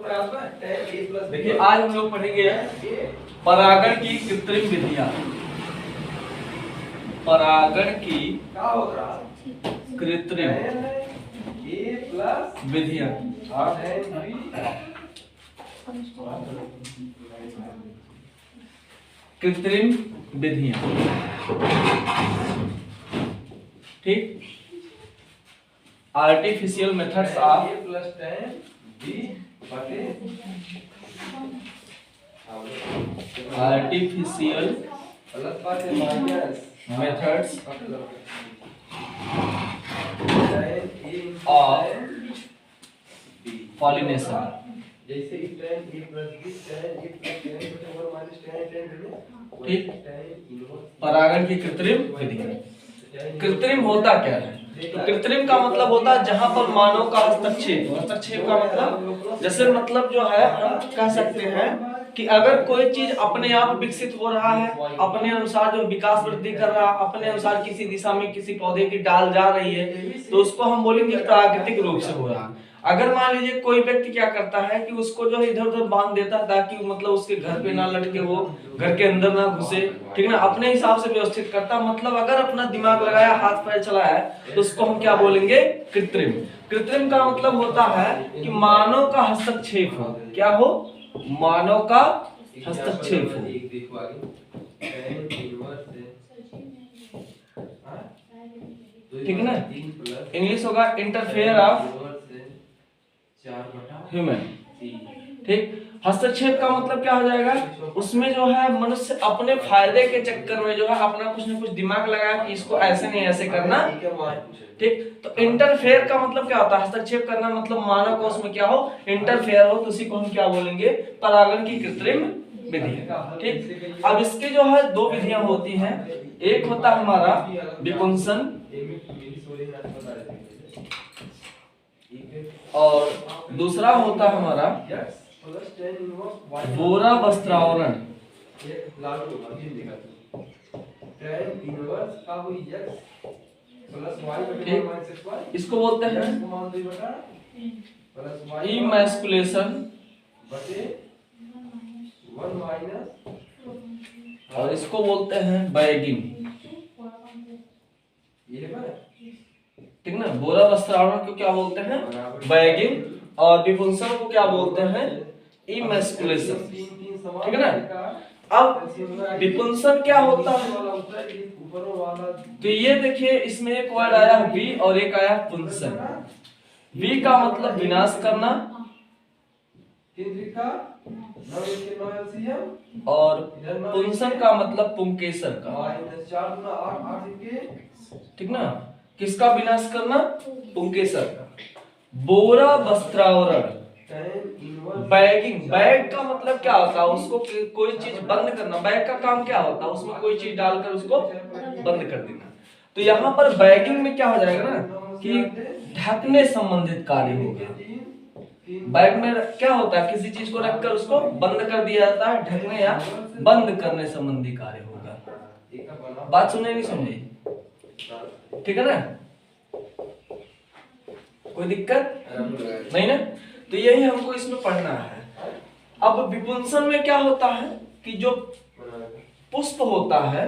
देखिए आज हम लोग पढ़ेंगे परागण की कृत्रिम विधियां। परागण की कृत्रिम विधियां। कृत्रिम विधियां, ठीक। Artificial methods of artificial methods of pollination. ठीक। परागण की कृत्रिम विधि। कृत्रिम होता क्या है? तो कृत्रिम का मतलब होता है जहां पर मानव का हस्तक्षेप। हस्तक्षेप का मतलब जैसे मतलब जो है हम कह सकते हैं कि अगर कोई चीज अपने आप विकसित हो रहा है, अपने अनुसार जो विकास वृद्धि कर रहा है, अपने अनुसार किसी दिशा में किसी पौधे की डाल जा रही है, तो उसको हम बोलेंगे प्राकृतिक रूप से हो रहा है। अगर मान लीजिए कोई व्यक्ति क्या करता है कि उसको जो है इधर उधर बांध देता है ताकि मतलब उसके घर पे ना लटके, वो घर के अंदर ना घुसे, ठीक ना, अपने हिसाब से व्यवस्थित करता, मतलब अगर अपना दिमाग लगाया, हाथ पैर चलाया, तो उसको हम क्या बोलेंगे? कृत्रिम। कृत्रिम का मतलब होता है कि मानव का हस्तक्षेप हो। क्या हो? मानव का हस्तक्षेप हो। ठीक है ना। इंग्लिश होगा इंटरफेयर ऑफ ह्यूमन। ठीक। हस्तक्षेप का मतलब क्या हो जाएगा? उसमें जो है मनुष्य अपने फायदे के चक्कर में जो है अपना कुछ न कुछ दिमाग लगाया कि इसको ऐसे नहीं ऐसे करना। ठीक। तो इंटरफेयर का मतलब क्या होता है? हस्तक्षेप करना मतलब मानव को उसमें क्या हो? इंटरफेयर हो, तो उसी को हम क्या बोलेंगे? परागण की कृत्रिम विधि। ठीक। अब इसके जो है दो विधियां होती हैं। एक होता है हमारा विपुंसन और दूसरा होता है हमारा बोरा वस्त्रावरण। ठीक। इसको बोलते हैं इमैस्कुलेशन और इसको बोलते हैं बैगिंग। ठीक ना। बोरा वस्त्रावरण को क्या बोलते हैं? बैगिंग। और विपुंसन को क्या बोलते हैं? इमैस्कुलेशन। ठीक है ना। अब विपुंसन क्या होता है? तो ये देखिए इसमें एक वर्ड आया वी और एक आया पुंसन। वी का मतलब विनाश करना और पुंसन का मतलब पुंकेसर का। ठीक ना। किसका विनाश करना? पुंकेसर का। बोरा वस्त्रावरण बैगिंग। बैग का मतलब क्या होता है? उसको कोई चीज बंद करना। बैग का काम क्या होता है? उसमें कोई चीज डालकर उसको बंद कर देना। तो यहाँ पर बैगिंग में क्या हो जाएगा ना कि ढकने संबंधित कार्य होगा। बैग में क्या होता है? किसी चीज को रखकर उसको बंद कर दिया जाता है, ढकने या बंद करने संबंधी कार्य होगा। बात सुने नहीं समझे? ठीक है ना। कोई दिक्कत नहीं ना। तो यही हमको इसमें पढ़ना है। अब विपुंसन में क्या होता है कि जो पुष्प होता है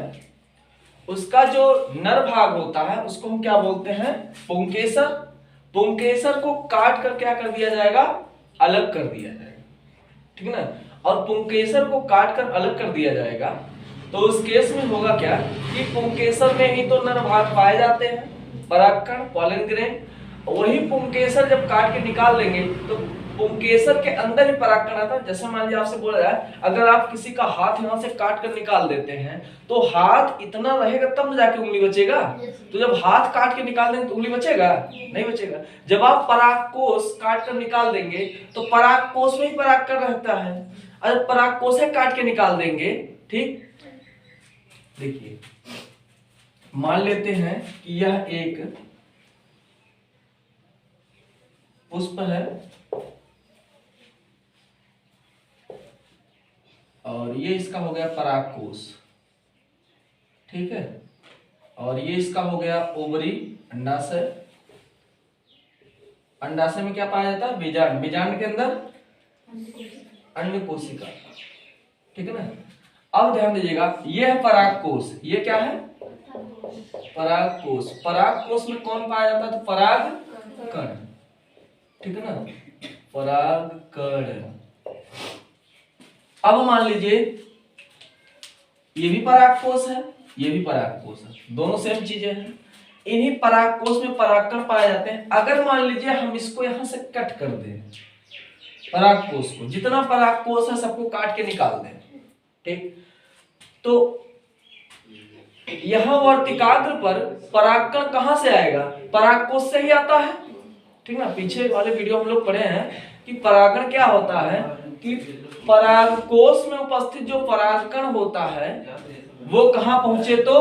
उसका जो नर भाग होता है उसको हम क्या बोलते हैं? पुंकेसर। पुंकेसर को काट कर क्या कर दिया जाएगा? अलग कर दिया जाएगा। ठीक है ना। और पुंकेसर को काट कर अलग कर दिया जाएगा तो उस केस में होगा क्या कि पुंकेसर में ही तो नर भाग पाए जाते हैं, परागकण, पॉलन ग्रेन। वही पुंकेसर जब काट के निकाल लेंगे तो पुंकेसर के अंदर ही परागकण आता है। जैसे मान लीजिए आपसे बोला जाए अगर आप किसी का हाथ यहां से काट कर निकाल देते हैं तो हाथ इतना रहेगा तब जाके उंगली बचेगा। तो जब हाथ काट के निकाल देंगे तो उंगली बचेगा? नहीं बचेगा। जब आप परागकोश काट कर निकाल देंगे तो परागकोश में ही परागकण रहता है। अगर परागकोश काट के निकाल देंगे, ठीक, देखिए मान लेते हैं कि यह एक पुष्प है और ये इसका हो गया परागकोश। ठीक है। और ये इसका हो गया ओवरी, अंडाशय। अंडाशय में क्या पाया जाता है? बीजांड। बीजांड के अंदर अन्य कोशिका, ठीक है ना। अब ध्यान दीजिएगा, ये है परागकोश, ये क्या है परागकोश। परागकोश में कौन पाया जाता है तो परागकण, ठीक है ना, परागकण। अब मान लीजिए ये भी परागकोश है, ये भी परागकोश है, दोनों सेम चीजें हैं। इन्हीं परागकोश में परागकण पाए जाते हैं। अगर मान लीजिए हम इसको यहां से कट कर दें, परागकोश को, जितना परागकोश है सबको काट के निकाल दें, ठीक, तो यहां वर्तिकाग्र पर परागकण कहां से आएगा, परागकोश से ही आता है, ठीक ना। पीछे वाले वीडियो हम लोग पढ़े हैं कि परागण क्या होता है, कि परागकोश में उपस्थित जो परागकण होता है वो कहां पहुंचे तो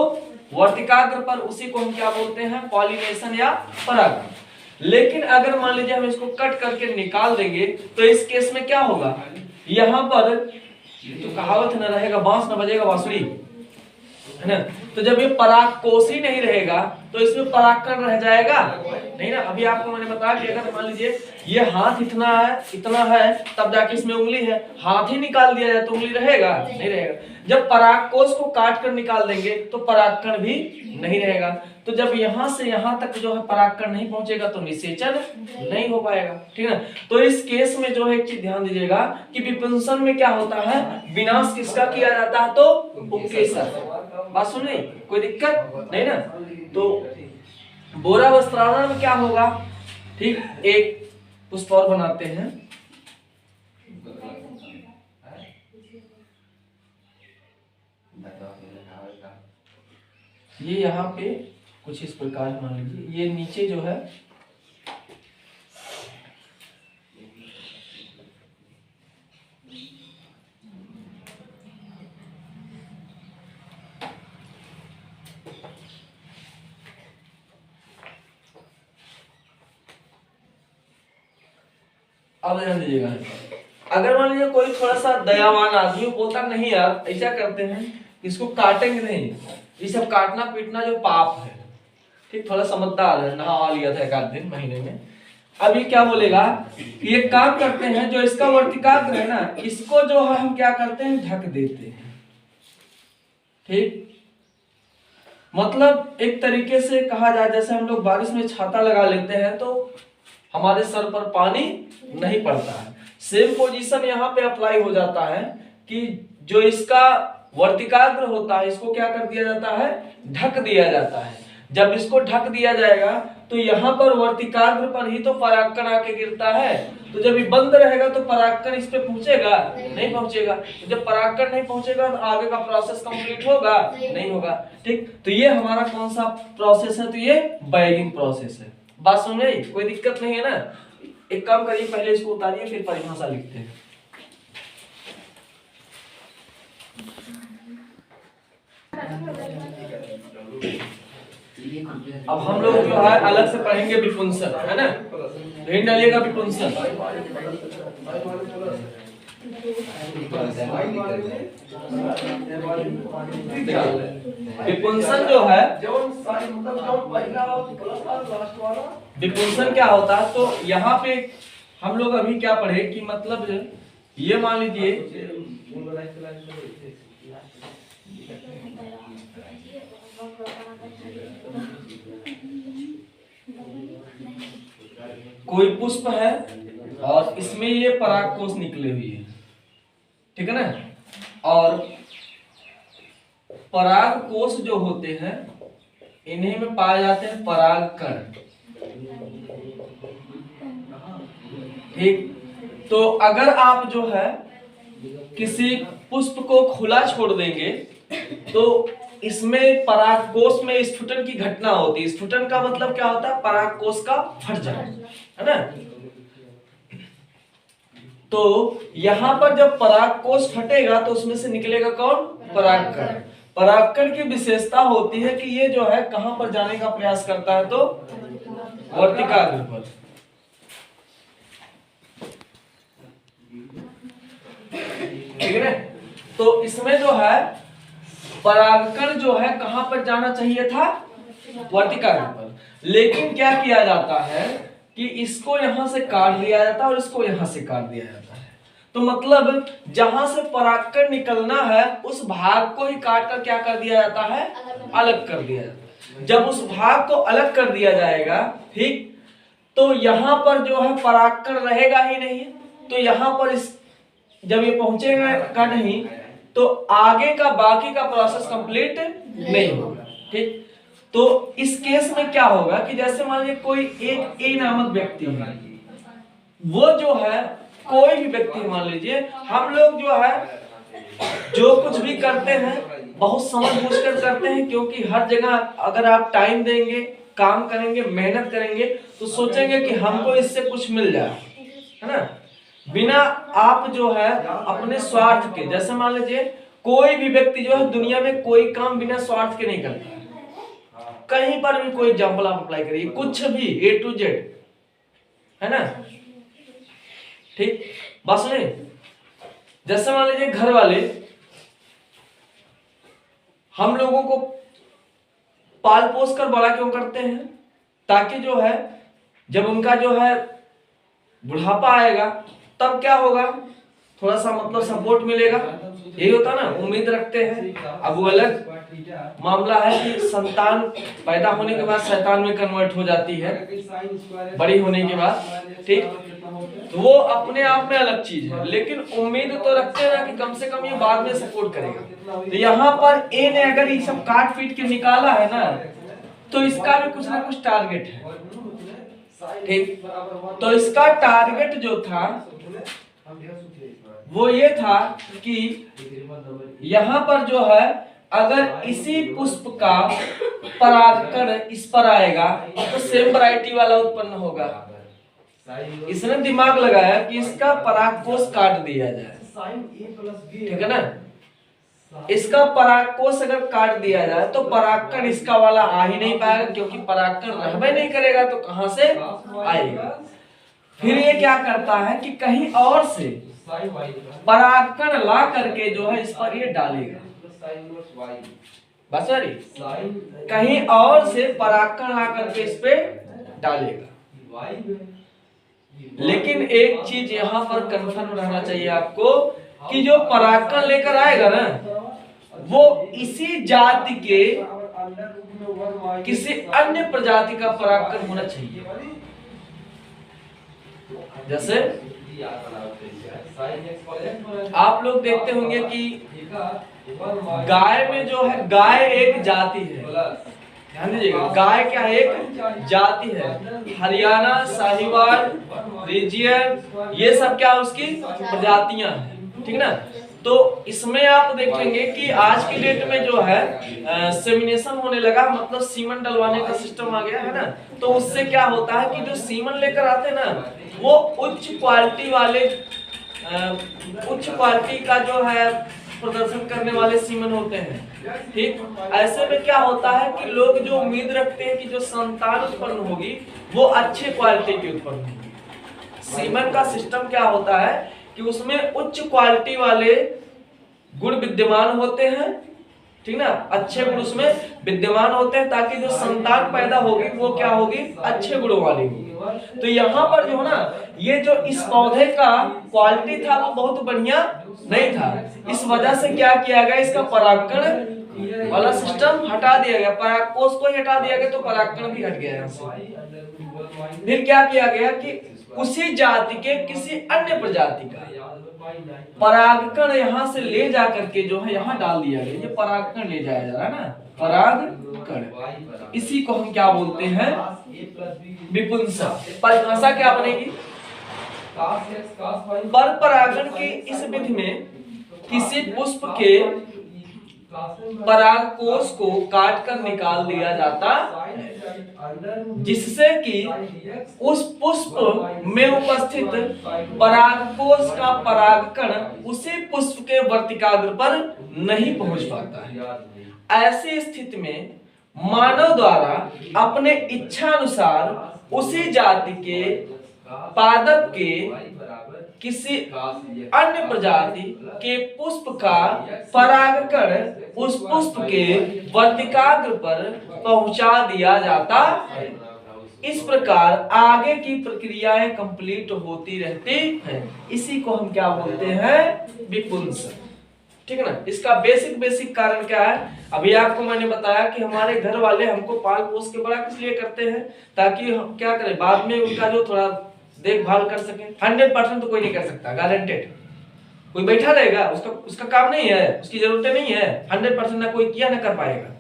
वर्तिकाग्र पर, उसी को हम क्या बोलते हैं पॉलिनेशन या परागण। लेकिन अगर मान लीजिए हम इसको कट करके निकाल देंगे तो इस केस में क्या होगा, यहां पर तो कहावत न रहेगा बांस न बजेगा बांसुरी, है ना। तो जब ये परागकोश ही नहीं रहेगा तो इसमें परागकण रह जाएगा नहीं ना। अभी आपको मैंने बताया कि अगर मान लीजिए ये हाथ इतना है तब जाके इसमें उंगली है, हाथ ही निकाल दिया जाए तो उंगली रहेगा नहीं रहेगा। जब परागकोश को काट कर निकाल देंगे तो परागकण भी नहीं रहेगा। तो जब यहां से यहां तक जो है परागकण नहीं पहुंचेगा तो निषेचन नहीं हो पाएगा, ठीक है ना। तो इस केस में जो है एक चीज ध्यान दीजिएगा कि विपुंसन में क्या होता है, विनाश किसका किया जाता है तो उपकेशर। बात सुन रही, कोई दिक्कत नहीं ना। तो बोरा वस्त्रावरण में क्या होगा, ठीक, एक पुष्प और बनाते हैं। ये यहाँ पे कुछ इस प्रकार मान लीजिए, ये नीचे जो है अब ध्यान दीजिएगा, अगर मान लीजिए कोई थोड़ा सा दयावान आदमी बोलता नहीं यार ऐसा करते हैं, इसको काटेंगे नहीं, ये सब काटना पीटना जो पाप है, ठीक, थोड़ा समझदार है, नहा लिया था एक आध दिन महीने में। अब ये क्या बोलेगा कि ये काम करते हैं, जो इसका वर्तिकाग्र है ना, इसको जो है हम क्या करते हैं ढक देते हैं, ठीक। मतलब एक तरीके से कहा जाए जैसे हम लोग बारिश में छाता लगा लेते हैं तो हमारे सर पर पानी नहीं पड़ता है। सेम पोजीशन यहाँ पे अप्लाई हो जाता है कि जो इसका वर्तिकाग्र होता है इसको क्या कर दिया जाता है, ढक दिया जाता है। जब इसको ढक दिया जाएगा तो यहाँ पर वर्तिकाग्र पर ही तो परागकण आके गिरता है, तो जब ये बंद रहेगा तो परागकण इस पे पहुंचेगा नहीं पहुंचेगा। तो जब परागकण नहीं पहुंचेगा तो आगे का प्रोसेस कंप्लीट होगा नहीं होगा, ठीक। तो ये हमारा कौन सा प्रोसेस है, तो ये बैगिंग प्रोसेस है। बात सुन रही, कोई दिक्कत नहीं है ना। एक काम करिए, पहले इसको उतारिए फिर परिभाषा लिखते हैं। अब हम लोग जो है अलग से पढ़ेंगे विपुंसन, है ना, ध्यान डालिएगा विपुंसन। विपुंसन जो है, विपुंसन क्या होता है, तो यहाँ पे हम लोग अभी क्या पढ़े कि मतलब ये मान लीजिए कोई पुष्प है और इसमें ये परागकोश निकले हुए हैं, ठीक है ना। और परागकोश जो होते हैं इन्हीं में पाए जाते हैं परागकण, ठीक। तो अगर आप जो है किसी पुष्प को खुला छोड़ देंगे तो इसमें परागकोश में स्फुटन की घटना होती है। स्फुटन का मतलब क्या होता है, परागकोश का फट जाना, है ना। तो यहां पर जब परागकोश फटेगा तो उसमें से निकलेगा कौन, परागकण। परागकण की विशेषता होती है कि ये जो है कहां पर जाने का प्रयास करता है, तो वर्तिकाग्र पर, ठीक है। तो इसमें जो है परागकण जो है कहां पर जाना चाहिए था, वर्तिकाग्र पर। लेकिन क्या किया जाता है कि इसको यहां से काट दिया जाता है और इसको यहां से काट दिया जाता है। तो मतलब जहां से परागकण निकलना है उस भाग को ही काट कर क्या कर दिया जाता है, अलग कर दिया जाता है। जब उस भाग को अलग कर दिया जाएगा, ठीक, तो यहां पर जो है परागकण रहेगा ही नहीं। तो यहां पर इस जब ये पहुंचेगा का नहीं तो आगे का बाकी का प्रोसेस कंप्लीट नहीं होगा, ठीक। तो इस केस में क्या होगा कि जैसे मान लीजिए कोई एक ए नामक व्यक्ति है, वो जो है कोई भी व्यक्ति मान लीजिए, हम लोग जो है जो कुछ भी करते हैं बहुत समझ बूझकर करते हैं, क्योंकि हर जगह अगर आप टाइम देंगे, काम करेंगे, मेहनत करेंगे तो सोचेंगे कि हमको इससे कुछ मिल जाए, है ना। बिना आप जो है अपने स्वार्थ के, जैसे मान लीजिए कोई भी व्यक्ति जो है दुनिया में कोई काम बिना स्वार्थ के नहीं करता है। कहीं पर भी कोई एग्जाम्पल आप अप्लाई करिए, कुछ भी A to Z, है ना, ठीक। बस नहीं, जैसे मान लीजिए घर वाले हम लोगों को पाल पोस कर बड़ा क्यों करते हैं, ताकि जो है जब उनका जो है बुढ़ापा आएगा तब क्या होगा, थोड़ा सा मतलब सपोर्ट मिलेगा, यही होता ना, उम्मीद रखते हैं। अब वो अलग मामला है कि संतान पैदा होने के बाद शैतान में कन्वर्ट हो जाती है बड़ी होने के बाद, ठीक। तो वो अपने आप में अलग चीज है, लेकिन उम्मीद तो रखते हैं ना कि कम से कम ये बाद में सपोर्ट करेगा। तो यहाँ पर ए ने अगर ये सब काट पीट के निकाला है ना, तो इसका भी कुछ ना कुछ टारगेट है, ठीक। तो इसका टारगेट जो था वो ये था कि यहाँ पर जो है अगर इसी पुष्प का परागकण इस पर आएगा तो सेम वैरायटी वाला उत्पन्न होगा। इसने दिमाग लगाया कि इसका परागकोश काट दिया जाए, ठीक है ना। इसका परागकोश अगर काट दिया जाए तो परागकण इसका वाला आ ही नहीं पाएगा, क्योंकि परागकण रहबे नहीं करेगा तो कहां से आएगा। फिर ये क्या करता है कि कहीं और से परागकण ला करके जो है इस पर ये डालेगा, बस सॉरी, कहीं और से परागकण ला करके इस पे डालेगा। लेकिन एक चीज यहाँ पर कंफर्म रहना चाहिए आपको कि जो परागकण लेकर आएगा ना वो इसी जाति के किसी अन्य प्रजाति का परागकण होना चाहिए। जैसे आप लोग देखते होंगे कि गाय में जो है, गाय एक जाति है, ध्यान दीजिएगा, गाय क्या है, एक जाति है। हरियाणा, साहिवाल, रीजियन, ये सब क्या उसकी प्रजातियां हैं, ठीक ना। तो इसमें आप देखेंगे कि आज की डेट में जो है सेमिनेशन होने लगा, मतलब सीमन डलवाने का सिस्टम आ गया है ना। तो उससे क्या होता है कि जो सीमन लेकर आते हैं ना वो उच्च क्वालिटी वाले, उच्च क्वालिटी का जो है प्रदर्शन करने वाले सीमन होते हैं, ठीक। ऐसे में क्या होता है कि लोग जो उम्मीद रखते हैं कि जो संतान उत्पन्न होगी वो अच्छे क्वालिटी की उत्पन्न होगी। सीमन का सिस्टम क्या होता है कि उसमें उच्च क्वालिटी वाले गुण विद्यमान होते हैं, ठीक ना, अच्छे गुण उसमें विद्यमान होते हैं, ताकि जो संतान पैदा होगी वो क्या होगी, अच्छे गुणों वाली होगी। तो यहाँ पर जो है ना, ये जो इस पौधे का क्वालिटी था वो बहुत बढ़िया नहीं था, इस वजह से क्या किया गया, इसका परागकण वाला सिस्टम हटा दिया गया, परागकोश को ही हटा दिया गया, तो परागकण भी हट गया यहाँ से। फिर क्या किया गया कि उसी जाति के किसी अन्य प्रजाति का परागकण यहाँ से ले जा करके जो है यहाँ डाल दिया गया। ये परागकण ले जाया जा रहा है ना, परागकण, इसी को हम क्या बोलते हैं, विपुंसा। परिभाषा क्या बनेगी, पर परागण की इस विधि में किसी पुष्प के परागकोश को काटकर निकाल दिया जाता है, जिससे कि उस पुष्प में उपस्थित परागकोश का परागकण उसी पुष्प के वर्तिकाग्र पर नहीं पहुंच पाता है। ऐसी स्थिति में मानव द्वारा अपने इच्छा अनुसार उसी जाति के पादप के किसी अन्य प्रजाति के पुष्प का परागकण उस पुष्प के वर्तिकाग्र पर पहुंचा दिया जाता है। इस प्रकार आगे की प्रक्रियाएं कंप्लीट होती रहती हैं। इसी को हम क्या बोलते हैं? विपुंसन। ठीक है ना। इसका बेसिक कारण क्या है? अभी आपको मैंने बताया कि हमारे घर वाले हमको पाल पोस के बड़ा किस लिए करते हैं? ताकि हम क्या करें, बाद में उनका जो थोड़ा देखभाल कर सकें। 100% तो कोई नहीं कर सकता, गारंटेड। कोई बैठा रहेगा, उसका काम नहीं है, उसकी जरूरतें नहीं है, 100% ना कोई किया ना कर पाएगा।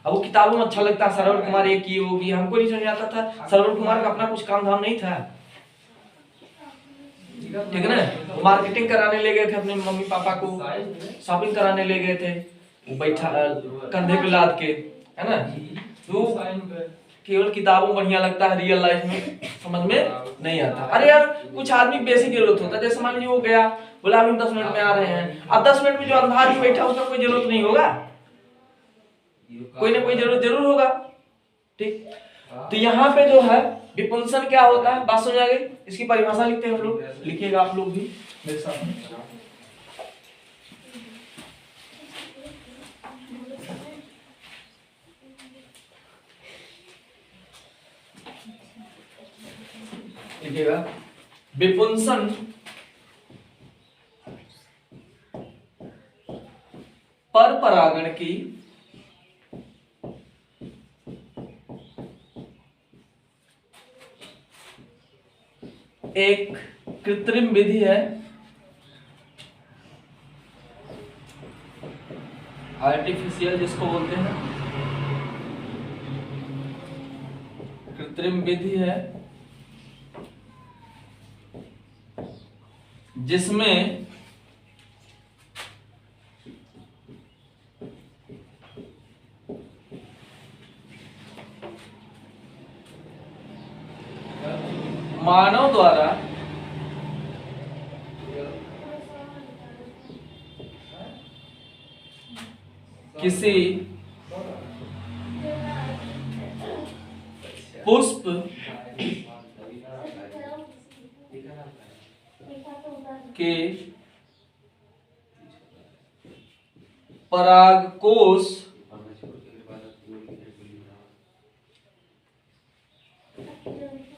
अब वो किताबों में अच्छा लगता है, सरवर कुमार ये की होगी, हमको नहीं समझ आता था। सरवर कुमार का अपना कुछ काम धाम नहीं था, ठीक है ना। वो मार्केटिंग कराने ले गए थे अपने मम्मी पापा को, शॉपिंग कराने ले गए थे, वो बैठा कंधे पे लाद के, है ना। तो केवल किताबों बढ़िया लगता है, रियल लाइफ में समझ में नहीं आता। अरे यार कुछ आदमी बेसिक जरूरत होता है, जैसे मान लीजिए वो गया, बोला हम 10 मिनट में आ रहे हैं। अब 10 मिनट में जो अंधा आदमी बैठा उसका कोई जरूरत नहीं होगा, कोई ना कोई जरूर होगा। ठीक, तो यहाँ पे जो है विपुंसन क्या होता है, बात समझ आ गई। इसकी परिभाषा लिखते हैं हम लोग, लिखिएगा आप लोग भी मेरे साथ में। लिखिएगा, विपुंसन पर परागण की एक कृत्रिम विधि है, आर्टिफिशियल जिसको बोलते हैं, कृत्रिम विधि है जिसमें मानव द्वारा किसी पुष्प के परागकोश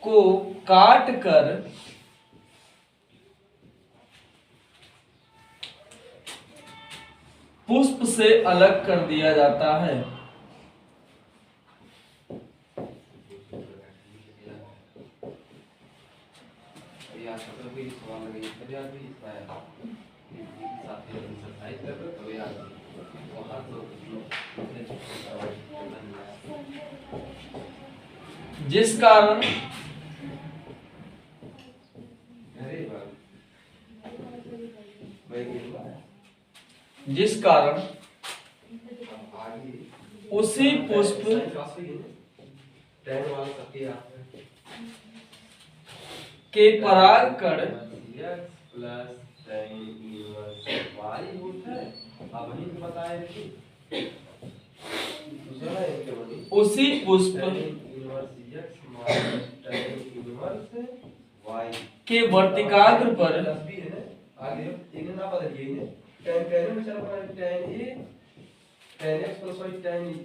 को काट कर पुष्प से अलग कर दिया जाता है। जिस कारण उसी पुष्प के परागकण उसी पुष्प के वर्तिकाग्र पर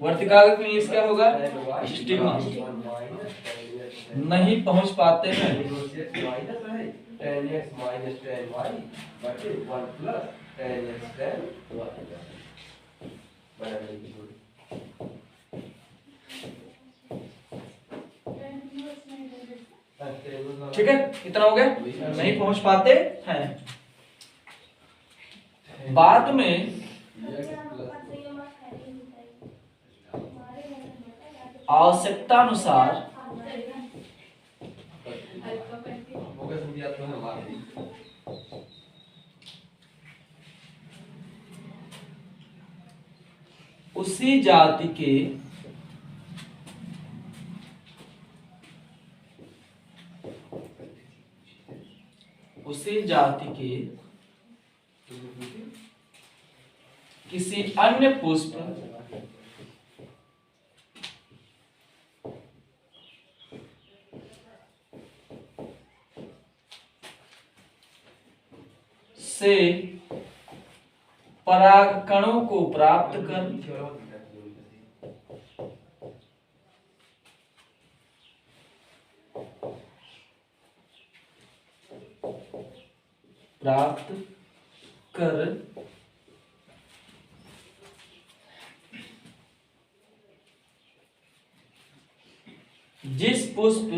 वर्तिकाग्र में क्या होगा, स्टिग्मा नहीं पहुंच पाते हैं। ठीक है, इतना हो गया, नहीं पहुंच पाते हैं। बाद में आवश्यकता अनुसार उसी जाति के किसी अन्य पुष्प से परागकणों को प्राप्त कर प्राप्त कर जिस पुष्प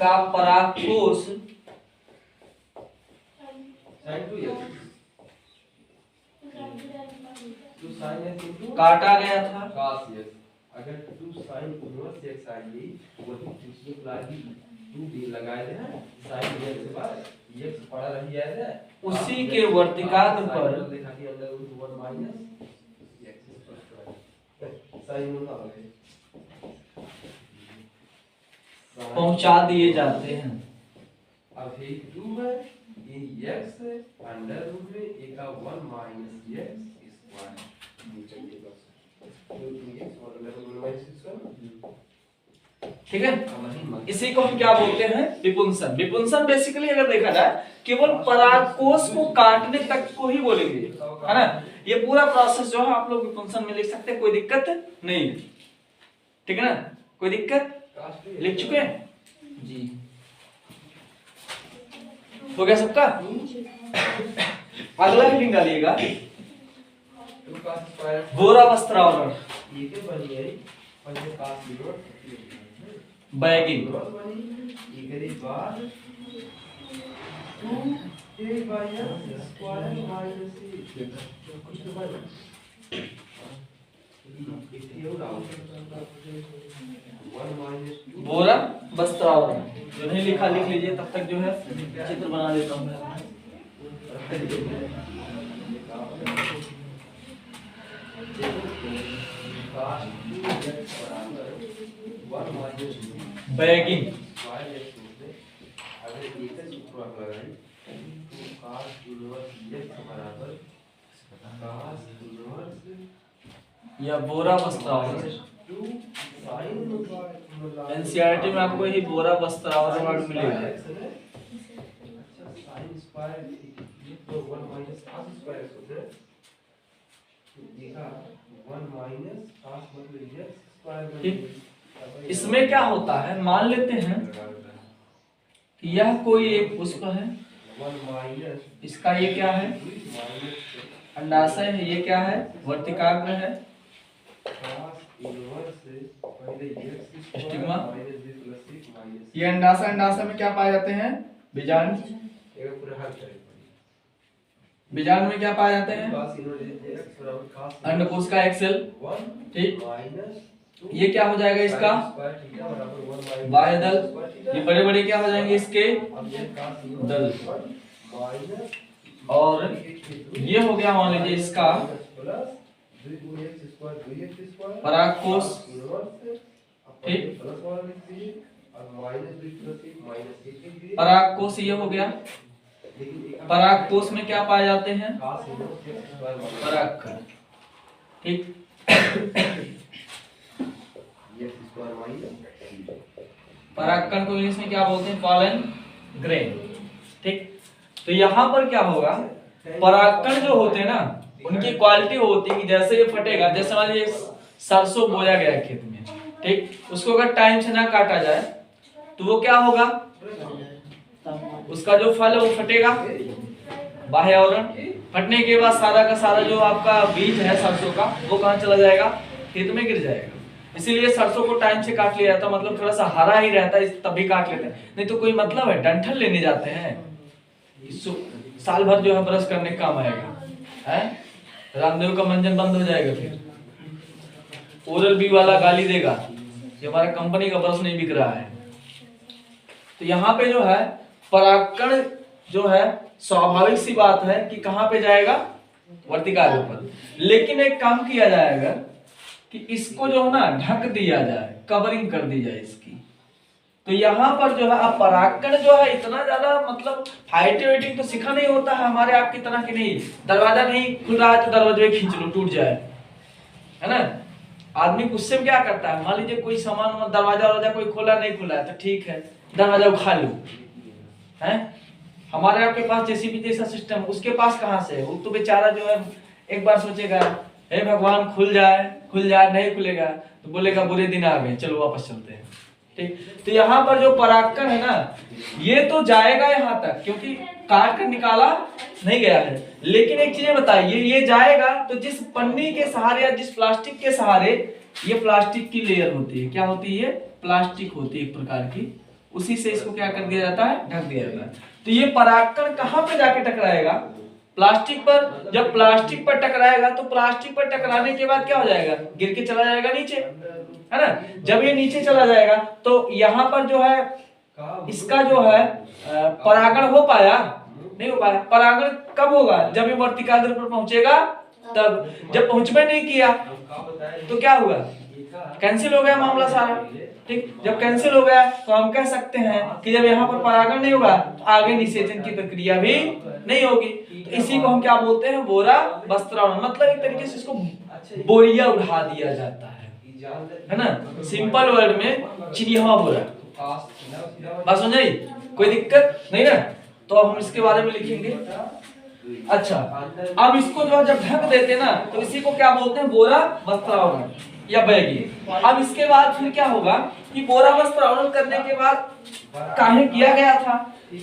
का परागकोश काटा गया था, अगर टू साइन इनवर्स x आएगी वही दूसरे लागी टू भी लगाए थे साइन x के बाद x पड़ा रही है उसी के वर्तिकाग्र पर देखा कि अंदर 1 माइनस x साइन होता है पहुंचा दिए जाते हैं। अब ये 2 है इन x अंडर रूट में a का 1 माइनस x स्क्वायर ठीक है। इसी को हम क्या बोलते हैं, विपुंसन। विपुंसन बेसिकली अगर देखा जाए केवल परागकोश को काटने तक को ही बोलेंगे, है ना। ये पूरा प्रोसेस जो है आप लोग विपुंसन में लिख सकते हैं, कोई दिक्कत नहीं है, ठीक है ना। कोई दिक्कत, लिख चुके हैं जी, हो गया सबका। अगला हेडिंग डालिएगा बोरा वस्त्रावरण बैगिंग। बोरा वस्त्रावरण जो नहीं लिखा लिख लीजिए, तब तक जो है चित्र बना देता हूँ। बैगिंग या बोरा वस्त्रावरण। एनसीईआरटी में आपको यही बोरा वस्त्रावरण वर्ड मिलेगा। इसमें क्या होता है, मान लेते हैं कि यह कोई एक पुष्प है, इसका ये क्या है, अंडाशय है, ये क्या है, वर्तिकाग्र है, स्टिग्मा। ये अंडाशय, अंडाशय में क्या पाए जाते हैं, बीजाणु। बीजाणु में क्या पाए जाते हैं, अंडकोश का एक सेल, ठीक। ये क्या हो जाएगा इसका बाह्य दल, ये बड़े बड़े क्या हो जाएंगे इसके दल, और ये हो गया मान लीजिए इसका परागकोश, ठीक। परागकोश ये हो गया। परागकोश में क्या पाए जाते हैं, परागकण, ठीक। परागकण को इंग्लिश में क्या बोलते हैं, पॉलन ग्रेन, ठीक। तो यहाँ पर क्या होगा, परागकण जो होते हैं ना, उनकी क्वालिटी होती है कि जैसे ये फटेगा, जैसे मान लीजिए सरसों बोया गया खेत में, ठीक, उसको अगर टाइम से ना काटा जाए तो वो क्या होगा, उसका जो फल है वो फटेगा, बाह्य आवरण। फटने के बाद सारा का सारा जो आपका बीज है सरसों का, वो कहाँ चला जाएगा, खेत में गिर जाएगा। इसीलिए सरसों को टाइम से काट लिया जाता, मतलब थोड़ा सा हरा ही रहता है तभी काट लेते हैं, नहीं तो कोई मतलब है, डंठल लेने जाते हैं, साल भर जो है ब्रश करने का काम आएगा, है। रामदेव का मंजन बंद हो जाएगा, फिर ओरल बी वाला गाली देगा कि हमारा कंपनी का ब्रश नहीं बिक रहा है। तो यहाँ पे जो है परागकण जो है स्वाभाविक सी बात है कि कहाँ पे जाएगा, वर्तिकाग्र पर। लेकिन एक काम किया जाएगा कि इसको जो है ना ढक दिया जाए, कवरिंग कर दी जाए इसकी। तो यहाँ पर जो है अब परागकण जो है इतना ज्यादा मतलब फाइटिंग तो सीखा नहीं होता है हमारे आपकी तरह की नहीं। दरवाजा नहीं खुल रहा है तो दरवाजे खींच लो, टूट जाए, है ना। आदमी गुस्से में क्या करता है, मान लीजिए कोई सामान दरवाजा कोई खोला नहीं खुला है तो ठीक है, दरवाजा उठा लो, है। हमारे आपके पास जेसीबी जैसा सिस्टम, उसके पास कहाँ से, वो तो बेचारा जो है एक बार सोचेगा हे भगवान खुल जाए, नहीं खुलेगा तो बोलेगा बुरे दिन आ गए, चलो वापस चलते हैं, ठीक, तो यहाँ पर जो परागकण है ना, ये तो जाएगा यहाँ तक, क्योंकि काट कर निकाला नहीं गया है। लेकिन एक चीज बताइए, ये जाएगा तो जिस पन्नी के सहारे या जिस प्लास्टिक के सहारे, ये प्लास्टिक की लेयर होती है, क्या होती है, प्लास्टिक होती है एक प्रकार की, उसी से इसको क्या कर दिया जाता है, ढक दिया जाता है। तो ये परागकण कहाँ पे जाके टकराएगा, प्लास्टिक पर। जब प्लास्टिक पर टकराएगा तो प्लास्टिक पर टकराने के बाद क्या हो जाएगा, गिर के चला जाएगा नीचे, है ना। जब ये नीचे चला जाएगा तो यहाँ पर जो है इसका जो है परागण हो पाया, नहीं हो पाया। परागण कब होगा, जब ये वर्तिकाग्र पर पहुंचेगा तब। जब पहुंचबे नहीं किया तो क्या हुआ, कैंसिल हो गया मामला सारा। ठीक, जब कैंसिल हो गया तो हम कह सकते हैं कि जब यहाँ पर परागण नहीं होगा तो आगे निषेचन की प्रक्रिया भी नहीं होगी। तो इसी को हम क्या बोलते हैं, बोरा वस्त्रावरण, मतलब एक तरीके से इसको बोरिया उड़ा दिया जाता है ना, सिंपल वर्ड में चिड़िया बोरा। बात समझ आई, कोई दिक्कत नहीं ना। तो अब हम इसके बारे में लिखेंगे। अच्छा, अब इसको जो जब ढक देते ना तो इसी को क्या बोलते हैं, बोरा वस्त्रावरण या बैगी। अब इसके बाद फिर क्या होगा कि बोरा वस्त्रावरण करने के बाद काहे किया गया था,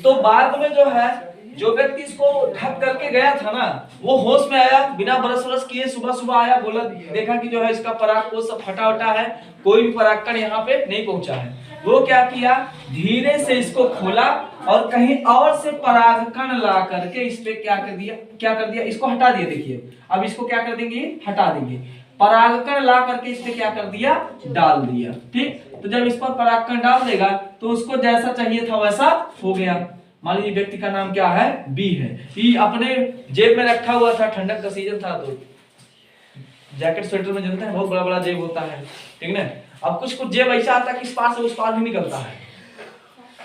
तो बाद में जो है जो व्यक्ति इसको ढक करके गया था ना, वो होश में आया, बिना ब्रश व्रश किए सुबह सुबह आया, बोला, देखा कि जो है इसका परागकोश सब फटा उटा है, कोई भी परागकण यहाँ पे नहीं पहुंचा है। वो क्या किया, धीरे से इसको खोला और कहीं और से परागकण ला करके इस पे क्या कर दिया, इसको हटा दिया। देखिए अब इसको क्या कर देंगे, हटा देंगे। परागकण ला करके इस पे क्या कर दिया, डाल दिया। ठीक, तो जब इस पर परागकण डाल देगा तो उसको जैसा चाहिए था वैसा हो गया। मान लीजिए व्यक्ति का नाम क्या है, बी है। ये अपने जेब में रखा हुआ था, ठंडक का सीजन था तो जैकेट स्वेटर में जनता है बहुत बड़ा बड़ा जेब होता है, ठीक ना। अब कुछ कुछ जेब ऐसा आता है कि इस पार से उस पार भी निकलता है,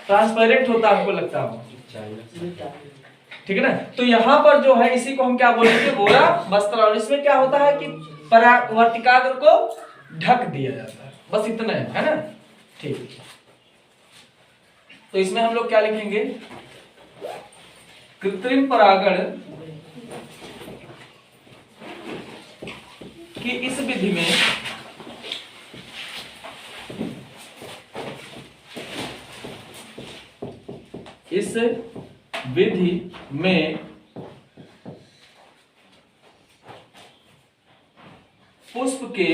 ट्रांसपेरेंट होता है, आपको लगता है, ठीक है ना। तो यहाँ पर जो है इसी को हम क्या बोलेंगे, बोरा वस्त्रावरण। इसमें क्या होता है कि वर्तिकाग्र को ढक दिया जाता है, बस इतना है ना। ठीक, तो इसमें हम लोग क्या लिखेंगे, कृत्रिम परागण की इस विधि में पुष्प के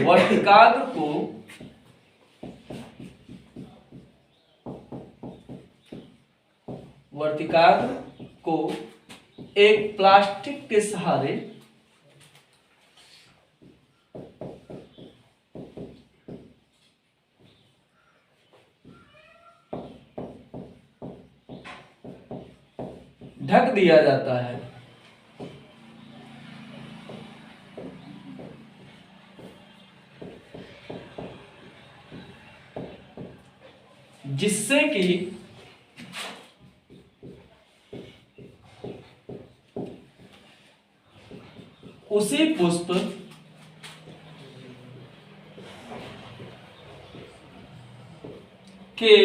वर्तिकाग्र को एक प्लास्टिक के सहारे ढक दिया जाता है, जिससे कि उसी पुष्प के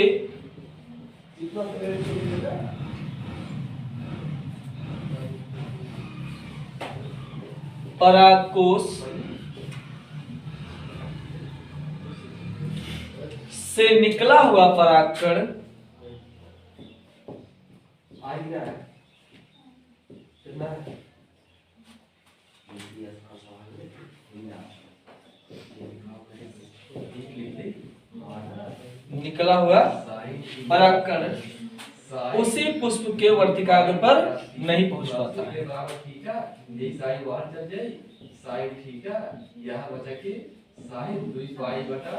परागकोश से निकला हुआ परागकण निकला हुआ परागकण उसी पुष्प के वर्तिकाग्र पर नहीं पहुंच पाता है। ठीक है, यहाँ बचा के साइन 2 पाई बटा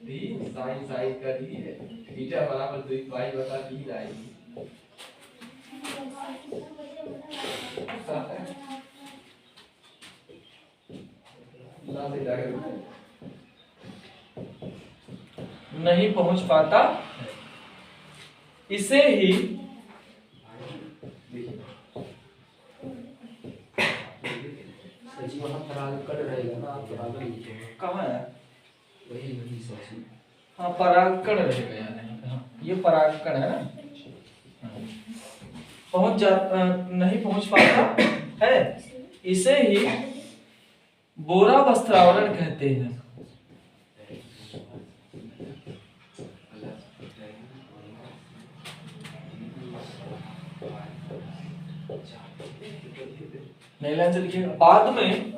3 साइन कर दिए, थीटा बराबर 2 पाई बटा 3 आएगी। नहीं पहुंच पाता, इसे ही कहाँ है, हाँ परागकण रहेगा यानी, हाँ ये परागकण है ना, नहीं पहुंच पाता है, इसे ही बोरा वस्त्रावरण कहते हैं। नई लाइन से लिखिएगा। बाद में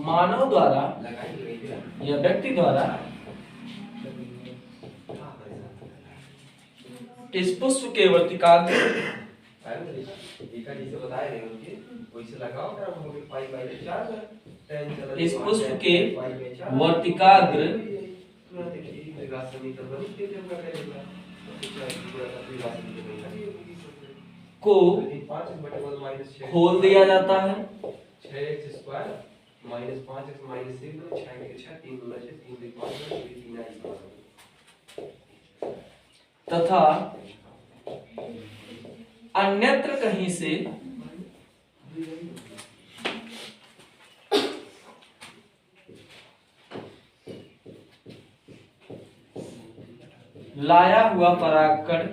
मानव द्वारा या व्यक्ति द्वारा इस पुष्प के वर्तिकाग्र इस पुष्प के वर्तिकाग्र को खोल दिया जाता है तथा अन्यत्र कहीं से लाया हुआ परागकण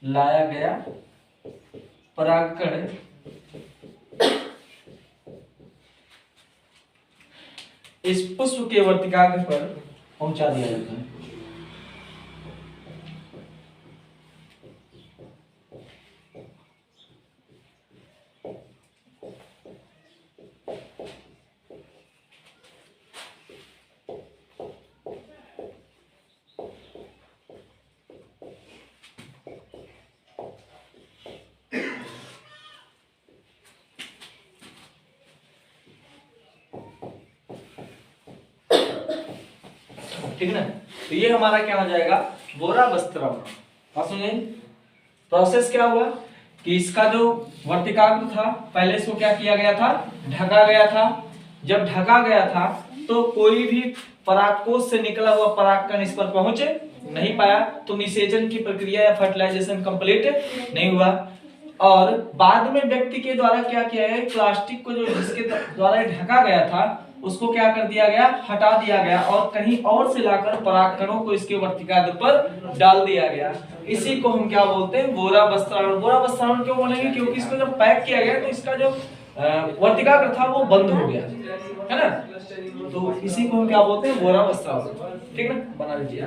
लाया गया परागकण इस पुष्प के वर्तिकाग्र पर पहुंचा दिया जाता है। ठीक है ना। तो ये हमारा क्या हो जाएगा, बोरा वस्त्रम। बात सुनिए, प्रोसेस क्या हुआ कि इसका जो वर्तिकाग्र था पहले इसको क्या किया गया था, ढका गया था। जब ढका गया था तो कोई भी परागकोश से निकला हुआ परागकण इस पर पहुंच नहीं पाया, तो निषेचन की प्रक्रिया या फर्टिलाइजेशन कंप्लीट नहीं हुआ। और बाद में व्यक्ति के द्वारा क्या किया गया, प्लास्टिक को जो जिसके द्वारा ढका गया था उसको क्या कर दिया गया, हटा दिया गया और कहीं और से लाकर परागकणों को इसके वर्तिकाग्र पर डाल दिया गया। इसी को हम क्या बोलते हैं, बोरा वस्त्रावरण। बोरा वस्त्रावरण क्यों बोलेंगे, क्योंकि इसको जब पैक किया गया तो इसका जो वर्तिकाग्र था वो बंद हो गया, है ना। तो इसी को हम क्या बोलते हैं, बोरा वस्त्रावरण। ठीक है, बना लीजिए।